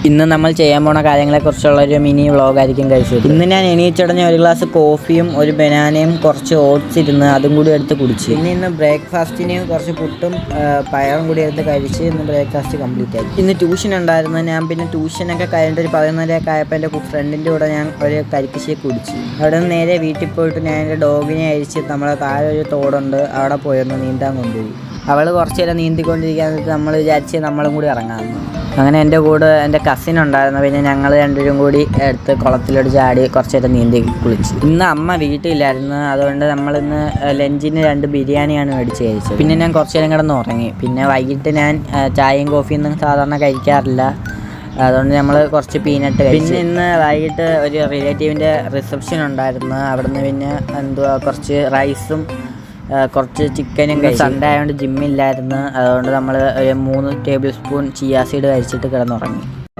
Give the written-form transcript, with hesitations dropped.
ഇന്ന് നമ്മൾ ചെയ്യാൻ പോണ കാര്യങ്ങളെക്കുറിച്ചുള്ള ഒരു മിനി വ്ളോഗായിരിക്കും കഴിച്ചത്. ഇന്ന് ഞാൻ എണീച്ചുടനെ ഒരു ഗ്ലാസ് കോഫിയും ഒരു ബനാനയും കുറച്ച് ഓട്സ് ഇരുന്ന് അതും കൂടി എടുത്ത് കുടിച്ച്. ഇന്ന് ബ്രേക്ക്ഫാസ്റ്റിന് കുറച്ച് പുട്ടും പയറും കൂടി എടുത്ത് കഴിച്ച് ഇന്ന് ബ്രേക്ക്ഫാസ്റ്റ് കംപ്ലീറ്റ് ആക്കി. ഇന്ന് ട്യൂഷൻ ഉണ്ടായിരുന്നു. ഞാൻ പിന്നെ ട്യൂഷനൊക്കെ കഴിഞ്ഞിട്ട് ഒരു 11:30 ആയപ്പോൾ എൻ്റെ ഫ്രണ്ടിൻ്റെ കൂടെ ഞാൻ ഒരു കരിക്കശ്ശിയെ കുടിച്ച്. അവിടെ നിന്ന് നേരെ വീട്ടിൽ പോയിട്ട് ഞാൻ എൻ്റെ ഡോഗിനെ അഴിച്ച് നമ്മളെ താഴെ ഒരു തോടുണ്ട്, അവിടെ പോയൊന്ന് നീന്താൻ കൊണ്ടുപോയി. അവൾ കുറച്ച് നേരം നീന്തിക്കൊണ്ടിരിക്കാൻ നമ്മൾ വിചാരിച്ച് നമ്മളും കൂടി ഇറങ്ങാമെന്ന്. അങ്ങനെ എൻ്റെ കൂടെ എൻ്റെ കസിൻ ഉണ്ടായിരുന്നു. പിന്നെ ഞങ്ങൾ രണ്ടുപേരും കൂടി എടുത്ത് കുളത്തിലോട്ട് ചാടി കുറച്ച് നേരം നീന്തി കുളിച്ച്. ഇന്ന് അമ്മ വീട്ടിലില്ലായിരുന്നു, അതുകൊണ്ട് നമ്മളിന്ന് ലഞ്ചിന് 2 ബിരിയാണിയാണ് മേടിച്ച് കഴിച്ചത്. പിന്നെ ഞാൻ കുറച്ച് നേരം കിടന്ന് ഉറങ്ങി. പിന്നെ വൈകിട്ട് ഞാൻ ചായയും കോഫിയൊന്നും സാധാരണ കഴിക്കാറില്ല, അതുകൊണ്ട് നമ്മൾ കുറച്ച് പീനട്ട് കഴിച്ചു. പിന്നെ ഇന്ന് വൈകിട്ട് ഒരു റിലേറ്റീവിൻ്റെ റിസപ്ഷൻ ഉണ്ടായിരുന്നു. അവിടുന്ന് പിന്നെ കുറച്ച് റൈസും കുറച്ച് ചിക്കനും കഴിച്ചു. സൺഡേ ആയതുകൊണ്ട് ജിമ്മില്ലായിരുന്നു, അതുകൊണ്ട് നമ്മൾ ഒരു 3 ടേബിൾ സ്പൂൺ ചിയാ സീഡ് കഴിച്ചിട്ട് കിടന്നുറങ്ങി.